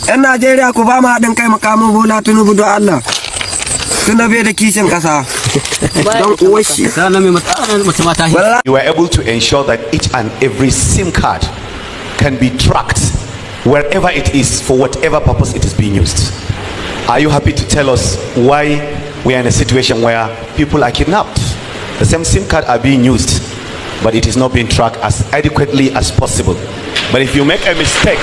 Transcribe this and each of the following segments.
'Yan Najeriya ku ba mu haɗin kai makamin Bola Tinubu don Allah. Tuna bai da kishin ƙasa. Don uwashi. You are able to ensure that each and every SIM card can be tracked wherever it is for whatever purpose it is being used. Are you happy to tell us why we are in a situation where people are kidnapped? The same SIM card are being used, but it is not being tracked as adequately as possible. But if you make a mistake,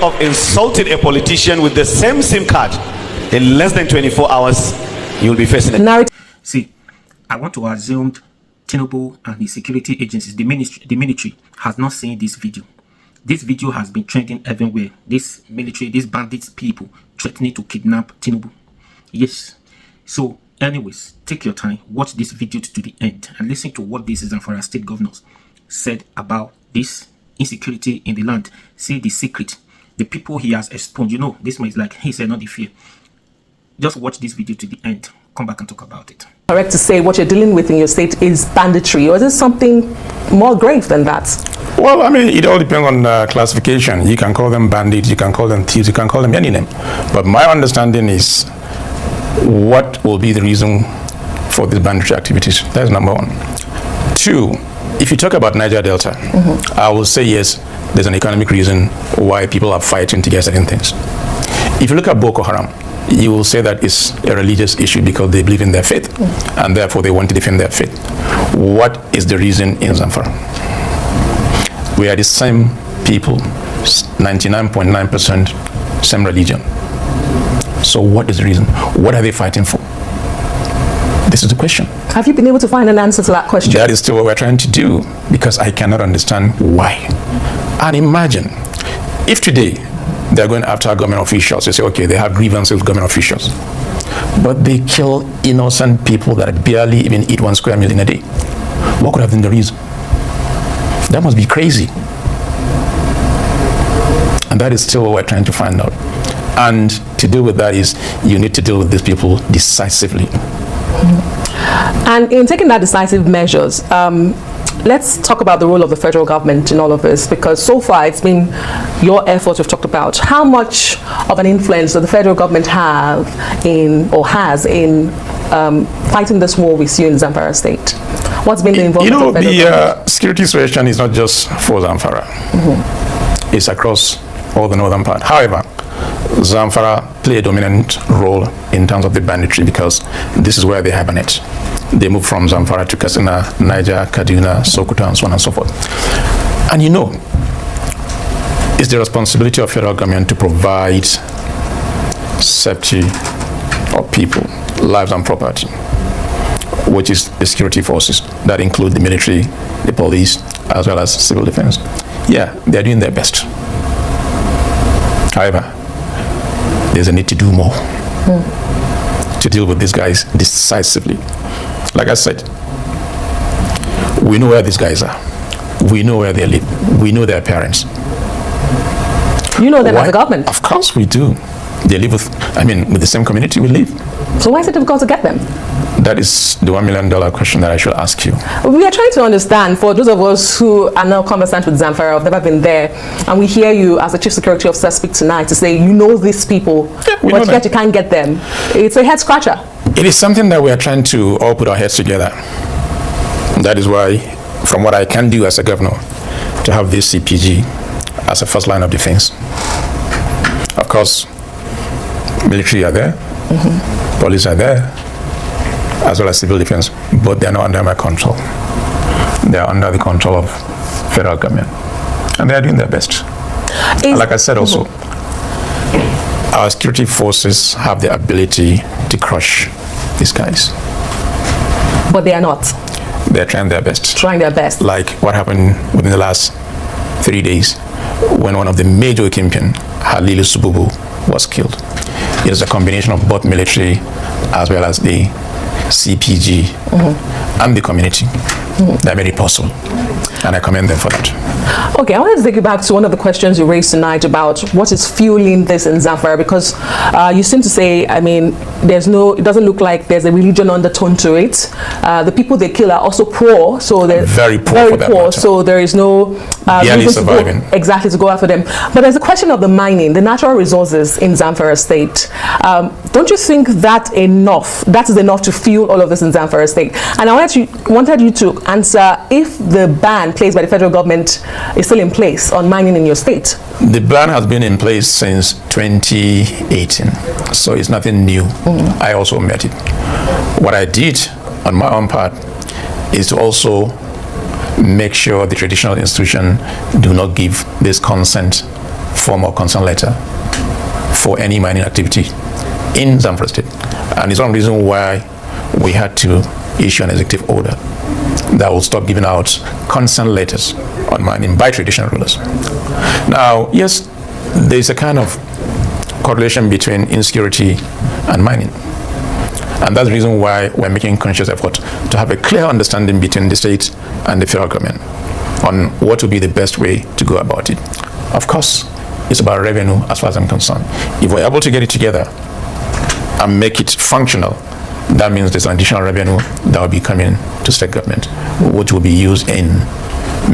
of insulting a politician with the same SIM card, in less than 24 hours, you'll be facing it. See, I want to assume Tinubu and the security agencies, the military, has not seen this video. This video has been trending everywhere. This military, these bandits people threatening to kidnap Tinubu. Yes. So, anyways, take your time, watch this video to the end, and listen to what these Zamfara state governors said about this insecurity in the land. See the secret, the people he has exposed. You know, this man is like, he said, not the fear. Just watch this video to the end. Come back and talk about it. Correct to say what you're dealing with in your state is banditry, or is it something more grave than that? Well, I mean, it all depends on classification. You can call them bandits, you can call them thieves, you can call them any name. But my understanding is, what will be the reason for these banditry activities? That's number one. Two, if you talk about Niger Delta, I will say yes, there's an economic reason why people are fighting to get certain things. If you look at Boko Haram, you will say that it's a religious issue because they believe in their faith, and therefore they want to defend their faith. What is the reason in Zamfara? We are the same people, 99.9% same religion. So what is the reason? What are they fighting for? This is the question. Have you been able to find an answer to that question? That is still what we're trying to do, because I cannot understand why. And imagine if today they're going after government officials. They say, okay, they have grievances with government officials, but they kill innocent people that barely even eat 1 square meal in a day. What could have been the reason? That must be crazy. And that is still what we're trying to find out. And to deal with that is, you need to deal with these people decisively. And in taking that decisive measures, let's talk about the role of the federal government in all of this, because so far it's been your efforts we've talked about. How much of an influence does the federal government have in, or has in, fighting this war with you in Zamfara state? What's been the involvement of the federal government? The security situation is not just for Zamfara. It's across all the northern part. However, Zamfara play a dominant role in terms of the banditry, because this is where they hibernate. They move from Zamfara to Katsina, Niger, Kaduna, Sokoto, and so on and so forth. And you know, it's the responsibility of federal government to provide safety of people, lives and property, which is the security forces that include the military, the police, as well as civil defense. Yeah, they're doing their best. However, there's a need to do more to deal with these guys decisively. Like I said, we know where these guys are. We know where they live. We know their parents. You know them as a government? Of course we do. They live with the same community we live. So why is it difficult to get them? That is the $1 million question that I should ask you. We are trying to understand, for those of us who are now conversant with Zamfara, have never been there, and we hear you as the Chief Security Officer speak tonight to say you know these people, but yet you can't get them. It's a head scratcher. It is something that we are trying to all put our heads together. That is why, from what I can do as a governor, to have this CPG as a first line of defense. Of course, military are there, police are there, as well as civil defense, but they are not under my control. They are under the control of federal government, and they are doing their best. Like I said also, our security forces have the ability to crush these guys. But they are not. They're trying their best. Trying their best. Like what happened within the last 3 days when one of the major kingpin, Halilu Sububu, was killed. It is a combination of both military as well as the CPG and the community that made it possible. And I commend them for that. Okay, I wanted to take you back to one of the questions you raised tonight about what is fueling this in Zamfara, because you seem to say, I mean, it doesn't look like there's a religion undertone to it. The people they kill are also poor, so they're very poor, so there is no reason surviving. To go after them. But there's a question of the mining, the natural resources in Zamfara State. Don't you think that is enough to fuel all of this in Zamfara State? And I wanted you to answer if the ban placed by the federal government is still in place on mining in your state. The ban has been in place since 2018, so it's nothing new. I also met it. What I did on my own part is to also make sure the traditional institution do not give this consent form or consent letter for any mining activity in Zamfara State. And it's one reason why we had to issue an executive order that will stop giving out consent letters on mining by traditional rulers. Now, yes, there's a kind of correlation between insecurity and mining. And that's the reason why we're making conscious effort to have a clear understanding between the state and the federal government on what would be the best way to go about it. Of course, it's about revenue as far as I'm concerned. If we're able to get it together and make it functional, that means there's an additional revenue that will be coming to state government, which will be used in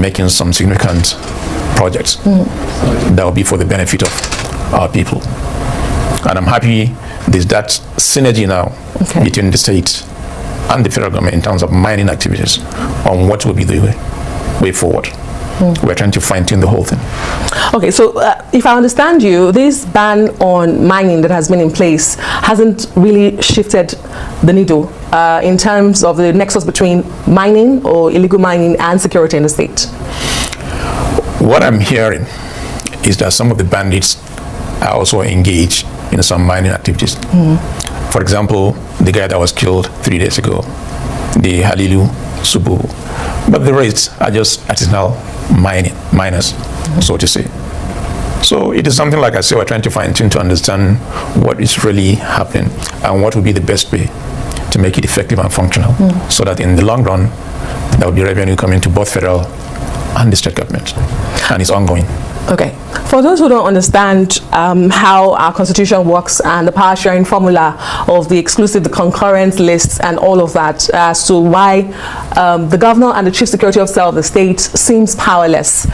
making some significant projects that will be for the benefit of our people. And I'm happy there's that synergy now between the state and the federal government in terms of mining activities on what will be the way forward. We're trying to fine-tune the whole thing. Okay, so if I understand you, this ban on mining that has been in place hasn't really shifted the needle in terms of the nexus between mining or illegal mining and security in the state. What I'm hearing is that some of the bandits are also engaged in some mining activities. For example, the guy that was killed 3 days ago, the Halilu Subu. But the rest are just artisanal miners, so to say. So it is something, like I say, we're trying to fine-tune to understand what is really happening and what would be the best way to make it effective and functional, so that in the long run, there will be revenue coming to both federal and the state government, and it's ongoing. Okay. For those who don't understand how our constitution works and the power sharing formula of the exclusive, the concurrent lists and all of that, as to why the governor and the chief security officer of the state seems powerless,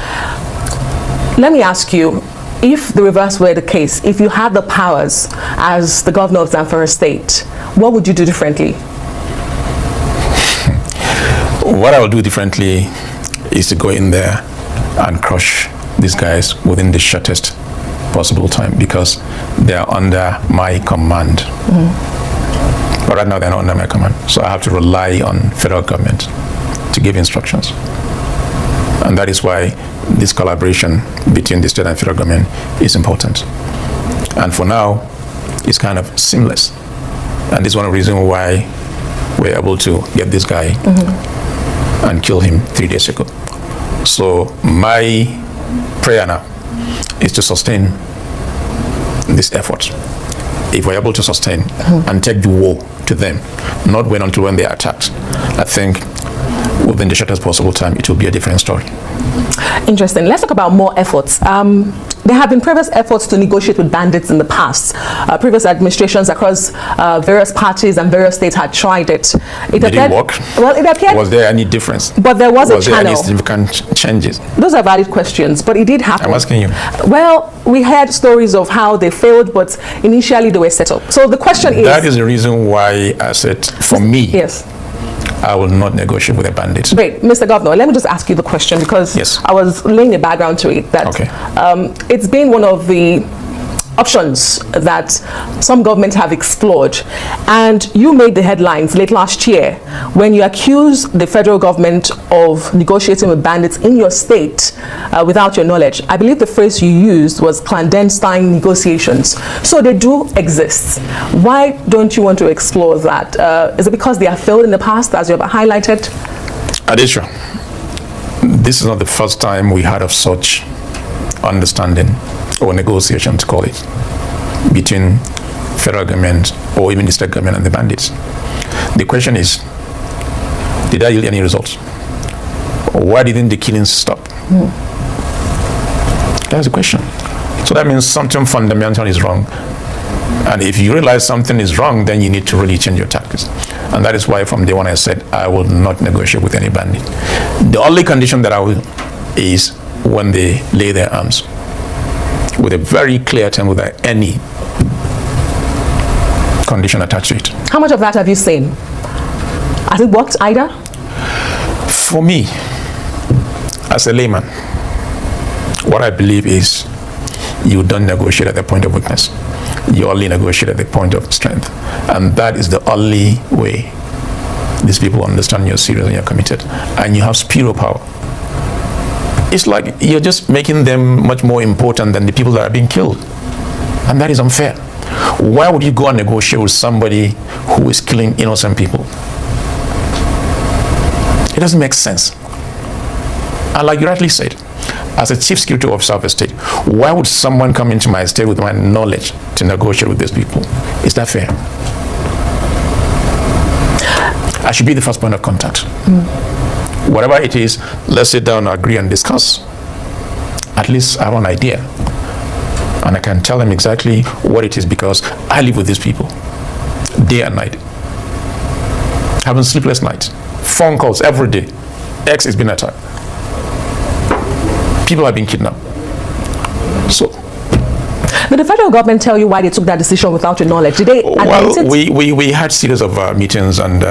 let me ask you, if the reverse were the case, if you had the powers as the governor of Zamfara State, what would you do differently? What I will do differently is to go in there and crush these guys within the shortest possible time, because they are under my command. But right now they're not under my command, so I have to rely on federal government to give instructions. And that is why this collaboration between the state and federal government is important. And for now, it's kind of seamless. And this is one of the reasons why we're able to get this guy and kill him 3 days ago. So my prayer now is to sustain this effort. If we're able to sustain and take the war to them, not wait until when they are attacked, I think within the shortest possible time, it will be a different story. Interesting. Let's talk about more efforts. There have been previous efforts to negotiate with bandits in the past. Previous administrations across various parties and various states had tried it. Did it work? Well, it appeared. Was there any difference? But there was a channel. Was there any significant changes? Those are valid questions, but it did happen. I'm asking you. Well, we heard stories of how they failed, but initially they were set up. So the question is... That is the reason why I said, for me, yes, I will not negotiate with the bandits. Great. Mr. Governor, let me just ask you the question, because I was laying a background to it. That it's been one of the options that some governments have explored, and you made the headlines late last year when you accused the federal government of negotiating with bandits in your state without your knowledge. I believe the phrase you used was clandestine negotiations. So they do exist. Why don't you want to explore that? Is it because they have failed in the past, as you have highlighted? Adesha, this is not the first time we heard of such understanding or negotiation, to call it, between federal government or even the state government and the bandits. The question is, Did that yield any results? Why didn't the killings stop? That's the question. So that means something fundamental is wrong. And if you realize something is wrong, then you need to really change your tactics. And that is why from day one I said I will not negotiate with any bandit. The only condition that I will is when they lay their arms, with a very clear term, without any condition attached to it. How much of that have you seen? Has it worked either? For me, as a layman, what I believe is you don't negotiate at the point of weakness. You only negotiate at the point of strength. And that is the only way these people understand you're serious and you're committed. And you have spiritual power. It's like you're just making them much more important than the people that are being killed. And that is unfair. Why would you go and negotiate with somebody who is killing innocent people? It doesn't make sense. And like you rightly said, as a chief security officer of a state, why would someone come into my state with my knowledge to negotiate with these people? Is that fair? I should be the first point of contact. Whatever it is, let's sit down, agree, and discuss. At least I have an idea. And I can tell them exactly what it is, because I live with these people day and night. Having sleepless nights, phone calls every day. X is being attacked. People have been kidnapped. So, did the federal government tell you why they took that decision without your knowledge? Did they admit it? We had series of meetings, and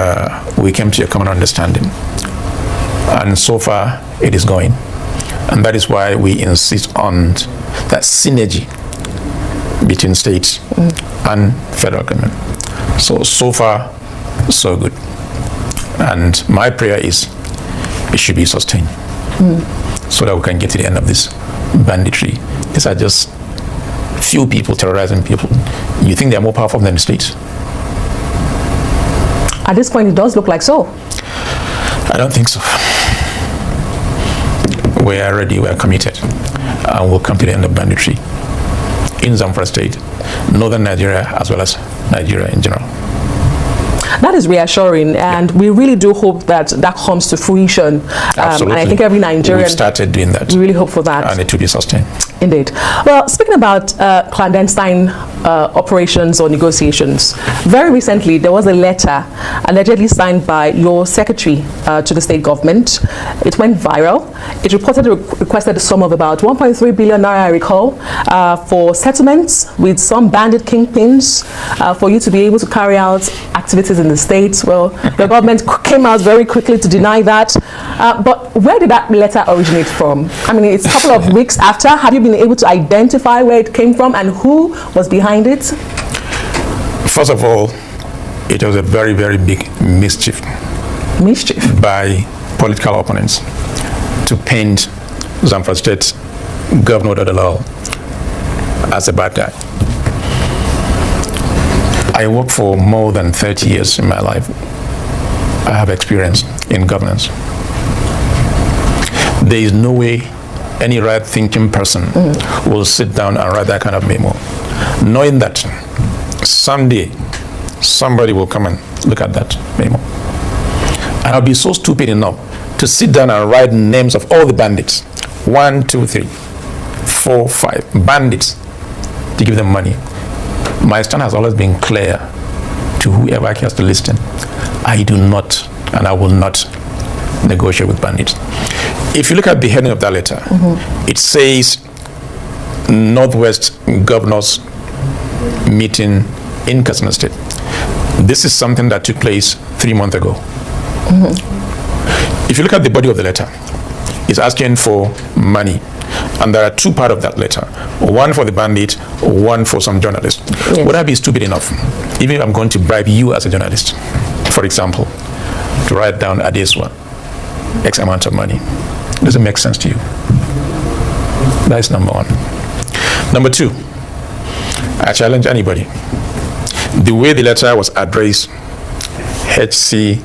we came to a common understanding. And so far, it is going. And that is why we insist on that synergy between states and federal government. So far, so good. And my prayer is it should be sustained. So that we can get to the end of this banditry. These are just few people terrorizing people. You think they're more powerful than the state? At this point, it does look like so. I don't think so. We are ready, we are committed, and we'll come to the end of banditry in Zamfara State, northern Nigeria, as well as Nigeria in general. That is reassuring, and we really do hope that that comes to fruition. Absolutely. And I think every Nigerian... We've started doing that. We really hope for that. And it will be sustained. Indeed. Well, speaking about clandestine operations or negotiations, very recently there was a letter allegedly signed by your secretary to the state government. It went viral. It requested a sum of about 1.3 billion naira, I recall, for settlements with some bandit kingpins for you to be able to carry out activities in the state. Well, the government came out very quickly to deny that. But where did that letter originate from? I mean, it's a couple of weeks after. Have you been able to identify where it came from and who was behind it? First of all, it was a very, very big mischief by political opponents to paint Zamfara State Governor Dodolal as a bad guy. I worked for more than 30 years in my life. I have experience in governance. There is no way any right-thinking person will sit down and write that kind of memo, knowing that someday somebody will come and look at that memo. And I'll be so stupid enough to sit down and write names of all the bandits, 1, 2, 3, 4, 5 bandits, to give them money. My stand has always been clear to whoever cares to listen. I do not, and I will not negotiate with bandits. If you look at the heading of that letter, it says Northwest Governors Meeting in Katsina State. This is something that took place 3 months ago. If you look at the body of the letter, it's asking for money. And there are two parts of that letter. One for the bandit, one for some journalist. Yes. Would I be stupid enough, even if I'm going to bribe you as a journalist, for example, to write down Adeswa, X amount of money? Does it make sense to you? That is number one. Number two, I challenge anybody. The way the letter was addressed, HC,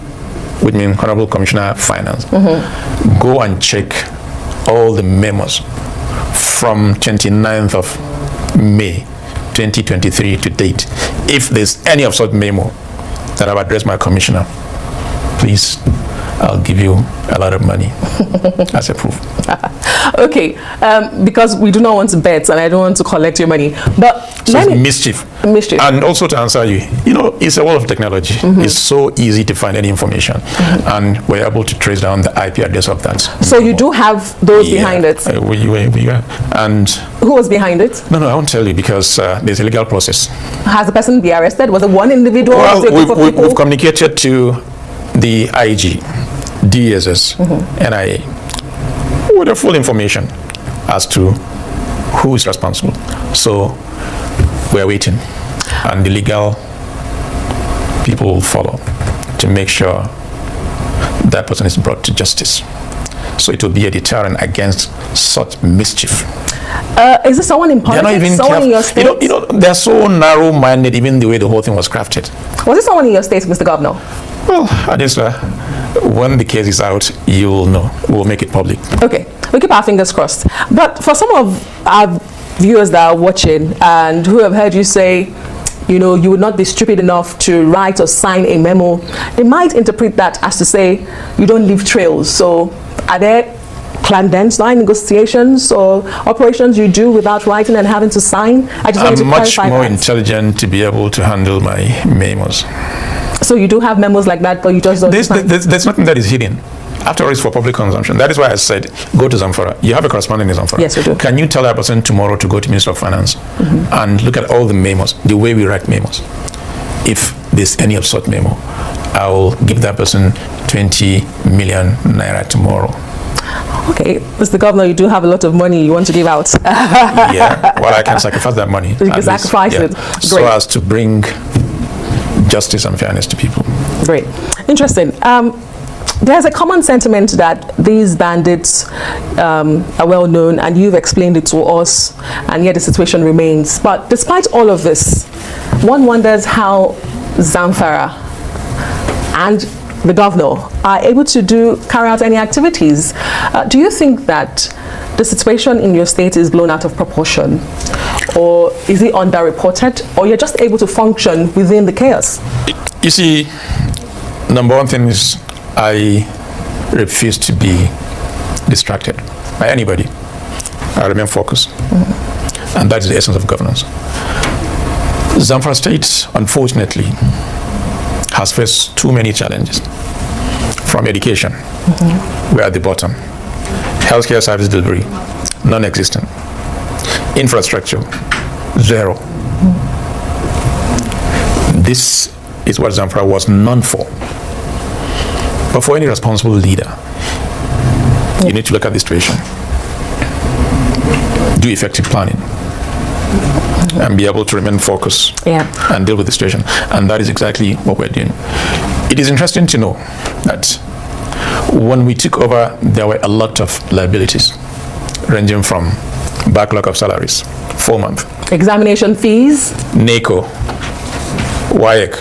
which means Honorable Commissioner of Finance, go and check all the memos from 29th of May 2023 to date. If there's any of such memo that I've addressed my commissioner, please I'll give you a lot of money as a proof. Okay, because we do not want to bet and I don't want to collect your money. But so it's mischief. Mischief. And also to answer you, it's a world of technology. It's so easy to find any information. And we're able to trace down the IP address of that. So you do have those behind it? We are. And who was behind it? No, I won't tell you because there's a legal process. Has the person been arrested? Was it one individual? Well, we've communicated to the IG, DSS, NIA, with the full information as to who is responsible. So we're waiting, and the legal people will follow to make sure that person is brought to justice. So it will be a deterrent against such mischief. Is this someone in politics? Someone in your state? They're so narrow-minded, even the way the whole thing was crafted. Was it someone in your state, Mr. Governor? Well, Adesla, when the case is out, you'll know. We'll make it public. Okay, we keep our fingers crossed. But for some of our viewers that are watching and who have heard you say, you would not be stupid enough to write or sign a memo, they might interpret that as to say you don't leave trails. So are there clandestine negotiations or operations you do without writing and having to sign? I just wanted to clarify I'm much more intelligent to be able to handle my memos. So you do have memos like that, but you just don't there's nothing that is hidden. After all, it's for public consumption. That is why I said, go to Zamfara. You have a correspondent in Zamfara. Yes, we do. Can you tell that person tomorrow to go to Minister of Finance and look at all the memos, the way we write memos? If there's any absurd memo, I will give that person 20 million naira tomorrow. Okay, Mr. Governor, you do have a lot of money you want to give out. Yeah, well, I can sacrifice that money. You can sacrifice it. Great. So as to bring justice and fairness to people. Great. Interesting. There's a common sentiment that these bandits are well known, and you've explained it to us, and yet the situation remains. But despite all of this, one wonders how Zamfara and the governor are able to carry out any activities. Do you think that the situation in your state is blown out of proportion, or is it underreported, or you're just able to function within the chaos? You see, number one thing is I refuse to be distracted by anybody. I remain focused. And that is the essence of governance. Zamfara State, unfortunately, has faced too many challenges. From education, we're at the bottom. Healthcare service delivery, non-existent. Infrastructure, zero. This is what Zamfara was known for. But for any responsible leader, you need to look at the situation, do effective planning, and be able to remain focused and deal with the situation. And that is exactly what we're doing. It is interesting to know that when we took over, there were a lot of liabilities, ranging from backlog of salaries, 4 months. Examination fees? NACO, WAEC,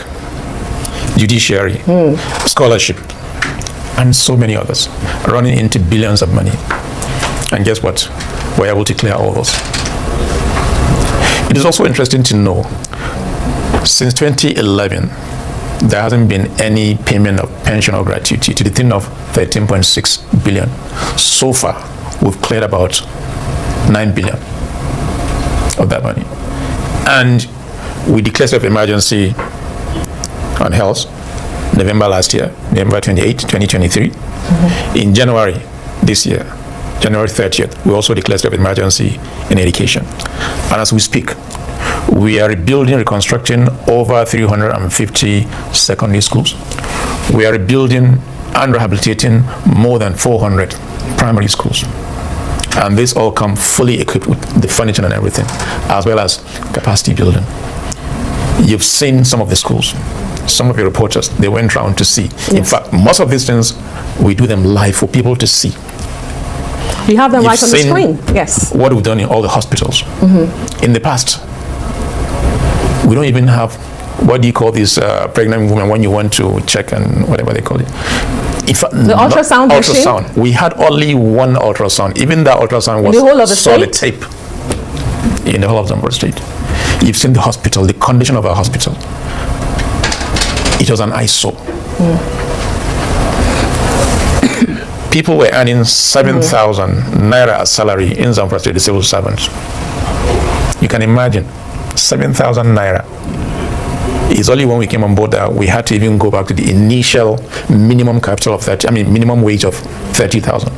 judiciary, scholarship, and so many others, running into billions of money. And guess what? We're able to clear all those. It is also interesting to know, since 2011, there hasn't been any payment of pension or gratuity to the tune of 13.6 billion. So far, we've cleared about 9 billion of that money. And we declared state of emergency on health November last year, November 28, 2023. In January this year, January 30th, we also declared state of emergency in education. And as we speak, we are rebuilding, reconstructing over 350 secondary schools. We are rebuilding and rehabilitating more than 400 primary schools. And this all come fully equipped with the furniture and everything, as well as capacity building. You've seen some of the schools. Some of your reporters, they went around to see. Yes. In fact, most of these things, we do them live for people to see. You have them right on the screen, yes. What we've done in all the hospitals. In the past, we don't even have, what do you call this pregnant woman when you want to check and whatever they call it? In fact, the ultrasound machine? We had only one ultrasound. Even that ultrasound was in the whole of the solid state? tape. In the whole of Zamfara State. You've seen the hospital, the condition of our hospital. It was an eyesore. People were earning 7,000 naira as salary in Zamfara State, the civil servants. You can imagine, 7,000 naira. It's only when we came on board that we had to even go back to the initial minimum capital of minimum wage of 30,000.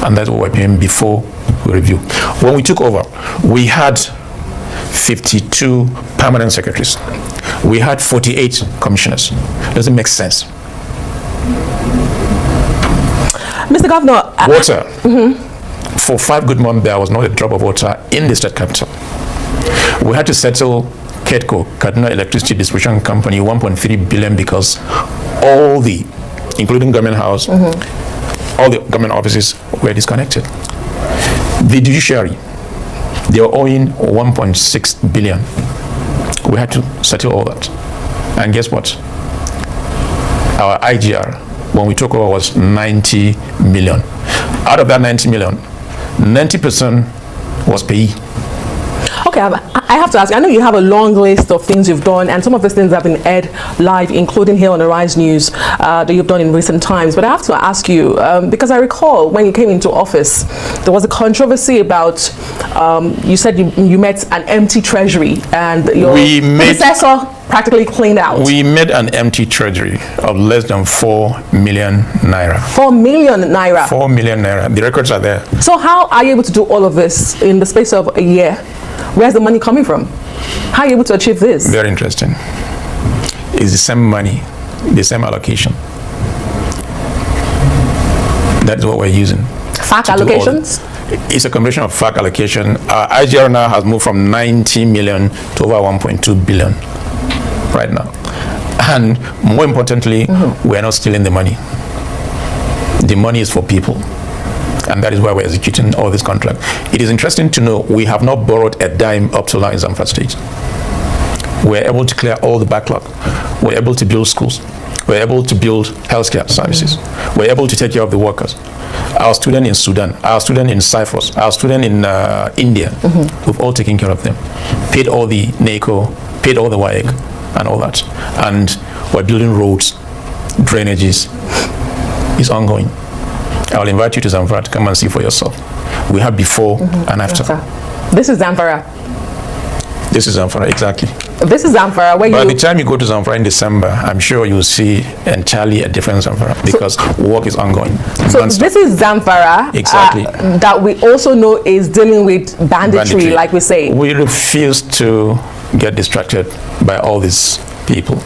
And that's what we're paying before we review. When we took over, we had 52 permanent secretaries. We had 48 commissioners. Doesn't make sense. Mr. Governor, water. For 5 good months, there was not a drop of water in the state capital. We had to settle KEDCO, Kaduna Electricity Distribution Company, 1.3 billion because all the, including government house, all the government offices were disconnected. The judiciary, they were owing 1.6 billion. We had to settle all that. And guess what? Our IGR, when we took over, was 90 million. Out of that 90 million, 90% was payee. Okay, I have to ask, I know you have a long list of things you've done, and some of these things have been aired live, including here on the Rise News, that you've done in recent times. But I have to ask you, because I recall when you came into office, there was a controversy about, you said you met an empty treasury, and your predecessor practically cleaned out. We made an empty treasury of less than 4 million naira. 4 million naira? 4 million naira. The records are there. So how are you able to do all of this in the space of a year? Where's the money coming from? How are you able to achieve this? Very interesting. It's the same money, the same allocation. That's what we're using. FAC allocations? It's a combination of FAC allocation. Our IGR now has moved from 90 million to over 1.2 billion right now. And more importantly, we're not stealing the money. The money is for people. And that is why we're executing all this contract. It is interesting to know we have not borrowed a dime up to now in Zamfara State. We're able to clear all the backlog. We're able to build schools. We're able to build healthcare services. We're able to take care of the workers. Our student in Sudan, our student in Cyprus, our student in India, we've all taken care of them. Paid all the NACO, paid all the WAEC and all that. And we're building roads, drainages. It's ongoing. I'll invite you to Zamfara to come and see for yourself. We have before and after. This is Zamfara. This is Zamfara, exactly. This is Zamfara. By the time you go to Zamfara in December, I'm sure you'll see entirely a different Zamfara because work is ongoing. So this is Zamfara, exactly. That we also know is dealing with banditry, like we say. We refuse to get distracted by all these people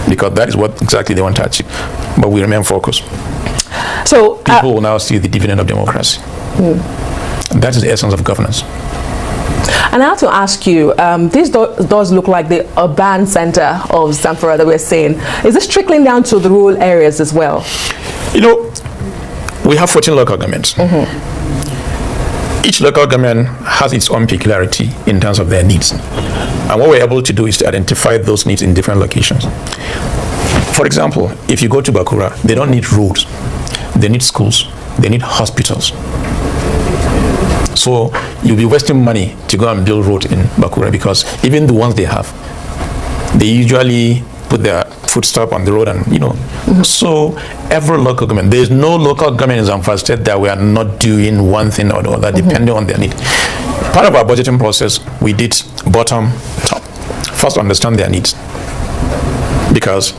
because that is what exactly they want to achieve. But we remain focused. So people will now see the dividend of democracy. That is the essence of governance. And I have to ask you, this does look like the urban center of Zamfara that we're seeing. Is this trickling down to the rural areas as well? You know, we have 14 local governments. Each local government has its own peculiarity in terms of their needs. And what we're able to do is to identify those needs in different locations. For example, if you go to Bakura, they don't need roads. They need schools. They need hospitals. So you'll be wasting money to go and build roads in Bakura because even the ones they have, they usually put their footstep on the road and, you know. So every local government, there is no local government in Zamfara State that we are not doing one thing or the other, depending on their need. Part of our budgeting process, we did bottom, top. First, understand their needs. Because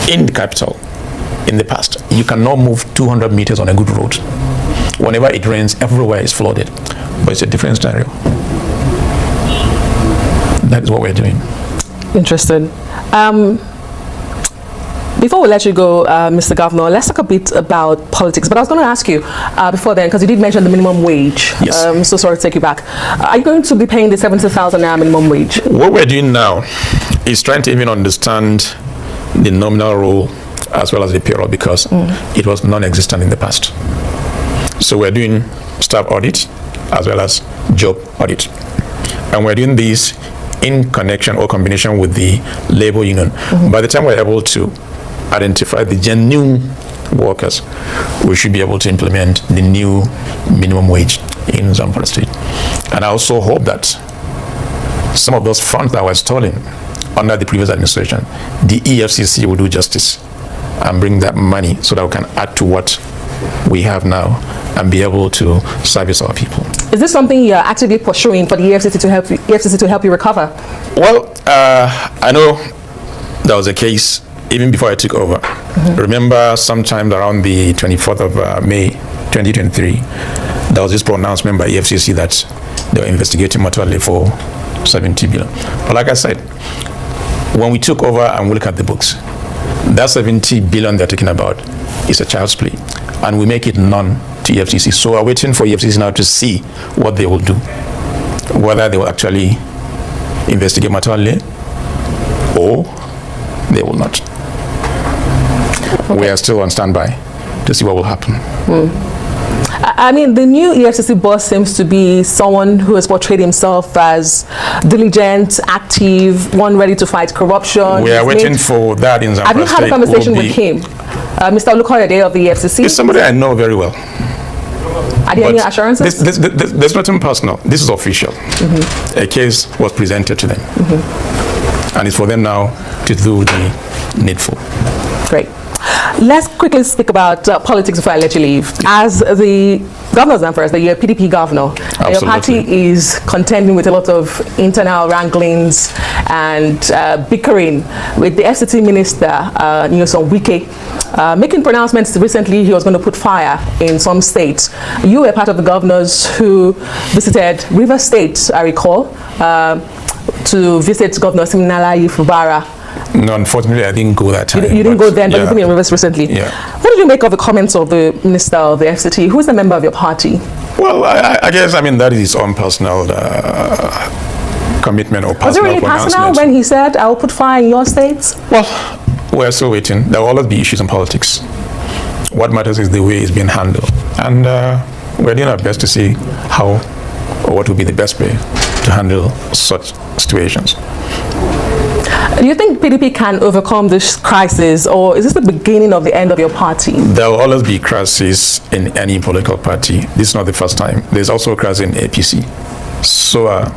in the capital, in the past, you cannot move 200 meters on a good road. Whenever it rains, everywhere is flooded. But it's a different scenario. That is what we're doing. Interesting. Before we let you go, Mr. Governor, let's talk a bit about politics. But I was going to ask you before then, because you did mention the minimum wage. Yes. So sorry to take you back. Are you going to be paying the 70,000 naira minimum wage? What we're doing now is trying to even understand the nominal role as well as the payroll because it was non-existent in the past. So we're doing staff audit as well as job audit. And we're doing this in connection or combination with the labor union. By the time we're able to identify the genuine workers, we should be able to implement the new minimum wage in Zamfara State. And I also hope that some of those funds that were stolen under the previous administration, the EFCC will do justice and bring that money so that we can add to what we have now and be able to service our people. Is this something you're actively pursuing for the EFCC to help you recover? Well, I know there was a case even before I took over. Remember, sometime around the 24th of May 2023, there was this pronouncement by EFCC that they were investigating Motole for 70 billion. But like I said, when we took over and we look at the books, that 70 billion they're talking about is a child's play, and we make it none to EFCC. So we're waiting for EFCC now to see what they will do, whether they will actually investigate Motole or they will not. Okay. We are still on standby to see what will happen. I mean, the new EFCC boss seems to be someone who has portrayed himself as diligent, active, one ready to fight corruption. We are waiting for that in Zamfara. Have you had a conversation with him, Mr. Olukoyede of the EFCC? He's somebody I know very well. Are there any assurances? There's nothing personal. This is official. A case was presented to them. And it's for them now to do the needful. Great. Let's quickly speak about politics before I let you leave. As the governor of Zamfara, the PDP governor, your party is contending with a lot of internal wranglings and bickering with the FCT minister, Nyesom Wike, making pronouncements recently he was going to put fire in some states. You were part of the governors who visited River State, I recall, to visit Governor Siminalayi Fubara. No, unfortunately, I didn't go that time. You didn't go then, but you've been in Rivers recently. Yeah. What did you make of the comments of the minister of the FCT? Who is a member of your party? Well, I guess, I mean, that is his own personal commitment or personal pronouncement. Was it really personal when he said, I will put fire in your states? Well, we're still waiting. There will always be issues in politics. What matters is the way it's being handled. And we're doing our best to see how or what will be the best way to handle such situations. Do you think PDP can overcome this crisis, or is this the beginning of the end of your party? There will always be crises in any political party. This is not the first time. There's also a crisis in APC. So are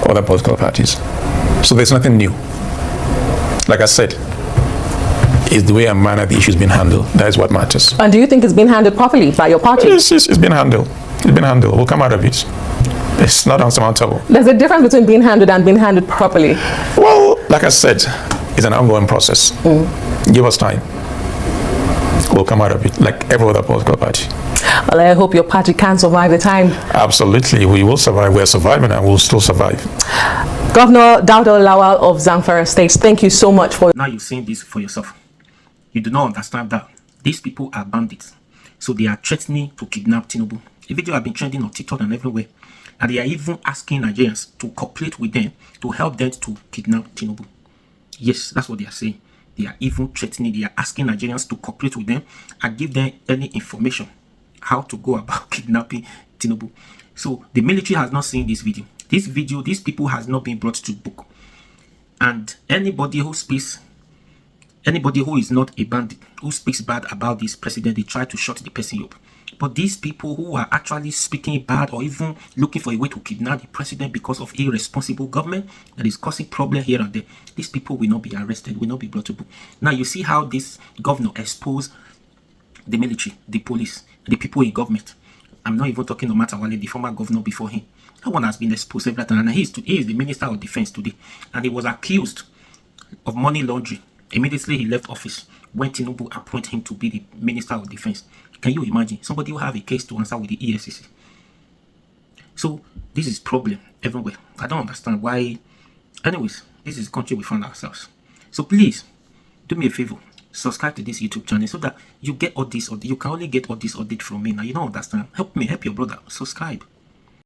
other political parties. So there's nothing new. Like I said, it's the way and manner the issue is being handled. That is what matters. And do you think it's been handled properly by your party? It's been handled. It's been handled. We'll come out of it. It's not unsurmountable. There's a difference between being handled and being handled properly. Well, like I said, it's an ongoing process. Give us time. We'll come out of it like every other political party. Well, I hope your party can survive the time. Absolutely, we will survive. We're surviving and we'll still survive. Governor Dauda Lawal of Zamfara State, thank you so much for... Now you've seen this for yourself. You do not understand that these people are bandits. So they are threatening to kidnap Tinubu. The video has been trending on TikTok and everywhere. And they are even asking Nigerians to cooperate with them to help them to kidnap Tinubu. Yes, that's what they are saying. They are even threatening. They are asking Nigerians to cooperate with them and give them any information how to go about kidnapping Tinubu. So the military has not seen this video. This video, these people has not been brought to book. And anybody who speaks, anybody who is not a bandit, who speaks bad about this president, they try to shut the person up. But these people who are actually speaking bad or even looking for a way to kidnap the president because of irresponsible government that is causing problem here and there, these people will not be arrested, will not be brought to book. Now you see how this governor exposed the military, the police, the people in government. I'm not even talking about Matawale, the former governor before him. That one has been exposed several times, and he is the Minister of Defense today. And he was accused of money laundering. Immediately he left office when Tinubu appointed him to be the Minister of Defense. Can you imagine? Somebody will have a case to answer with the EFCC. So this is problem everywhere. I don't understand why. Anyways, this is the country we find ourselves. So please, do me a favor. Subscribe to this YouTube channel so that you get all this, or you can only get all this audit from me. Now you don't understand. Help me, help your brother. Subscribe.